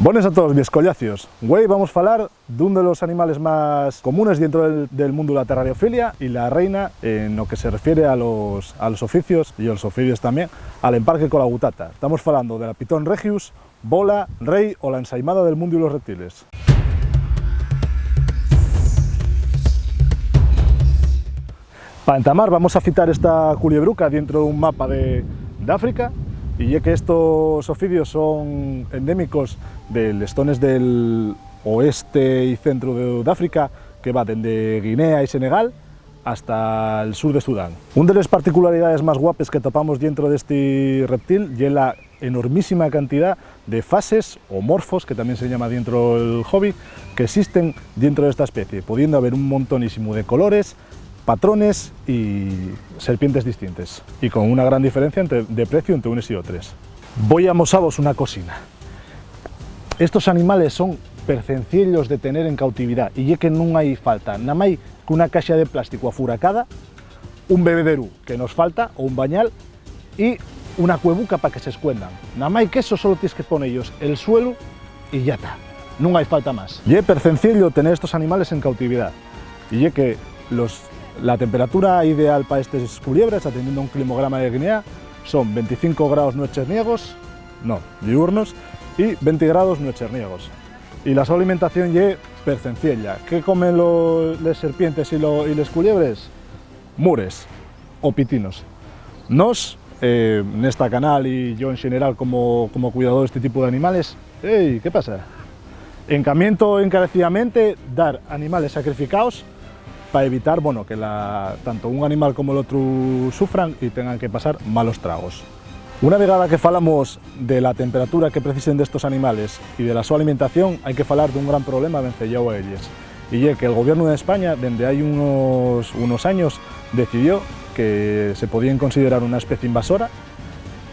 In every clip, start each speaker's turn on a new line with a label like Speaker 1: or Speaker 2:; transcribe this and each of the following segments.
Speaker 1: Buenas a todos, mis collacios. Hoy vamos a falar dun de los animales más comunes dentro del mundo de la terrariofilia y la reina en lo que se refiere a los oficios y los oficios también al emparque con la gutata. Estamos falando de la Pitón regius, bola, rey o la ensaimada del mundo y los reptiles. Para entamar vamos a citar esta culiebruca dentro de un mapa de África, y ya que estos oficios son endémicos de lestones del oeste y centro de África, que va desde Guinea y Senegal hasta el sur de Sudán. Una de las particularidades más guapas que topamos dentro de este reptil es la enormísima cantidad de fases o morfos, que también se llama dentro del hobby, que existen dentro de esta especie, pudiendo haber un montonísimo de colores, patrones y serpientes distintas, y con una gran diferencia de precio entre unos y otros. Voy a mostraros una cosina. Estos animales son percencillos de tener en cautividad, y ya que no hay falta, nada más que una caja de plástico afuracada, un bebederú que nos falta, o un bañal, y una cuebuca para que se escuendan. Nada más que eso, solo tienes que poner ellos el suelo y ya está, no hay falta más. Y es percencillo tener estos animales en cautividad, y ya que la temperatura ideal para estas culiebras, atendiendo a un climograma de Guinea, son 25 grados no cherniegos, no, diurnos, y 20 grados no cherniegos. Y la su alimentación es percenciella. ¿Qué comen las serpientes y las culiebres? Mures o pitinos. Nos, en esta canal y yo en general como cuidador de este tipo de animales, ¡hey! ¿Qué pasa? Encamiento encarecidamente dar animales sacrificados para evitar que tanto un animal como el otro sufran y tengan que pasar malos tragos. Una vegada que falamos de la temperatura que precisen de estos animales y de la su alimentación, hay que falar de un gran problema vencellado a ellos. Y es que el gobierno de España, desde hay unos años, decidió que se podían considerar una especie invasora,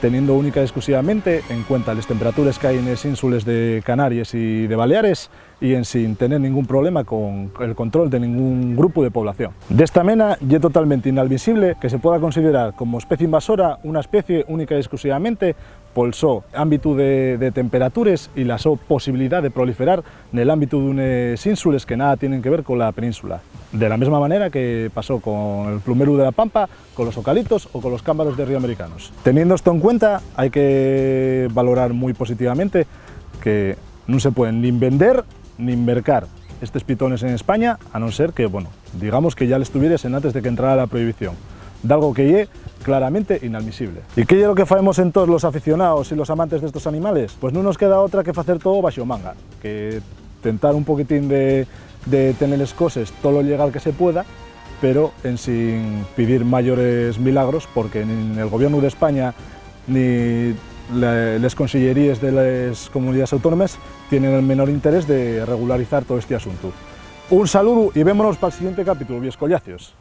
Speaker 1: teniendo única y exclusivamente en cuenta las temperaturas que hay en las ínsulas de Canarias y de Baleares, y sin tener ningún problema con el control de ningún grupo de población. De esta manera, es totalmente inadmisible que se pueda considerar como especie invasora una especie única y exclusivamente por su ámbito de temperaturas y la su posibilidad de proliferar en el ámbito de unas ínsulas que nada tienen que ver con la península. De la misma manera que pasó con el plumeru de la Pampa, con los ocalitos o con los cámbaros de río americanos. Teniendo esto en cuenta, hay que valorar muy positivamente que no se pueden ni vender ni mercar estos pitones en España, a no ser que, digamos que ya les tuviesen antes de que entrara la prohibición, de algo que es claramente inadmisible. ¿Y qué es lo que hacemos en todos los aficionados y los amantes de estos animales? Pues no nos queda otra que hacer todo bajo manga, que tentar un poquitín de tener las cosas todo lo legal que se pueda, pero sin pedir mayores milagros, porque ni el gobierno de España ni las consellerías de las comunidades autónomas tienen el menor interés de regularizar todo este asunto. Un saludo y vémonos para el siguiente capítulo, vies collacios.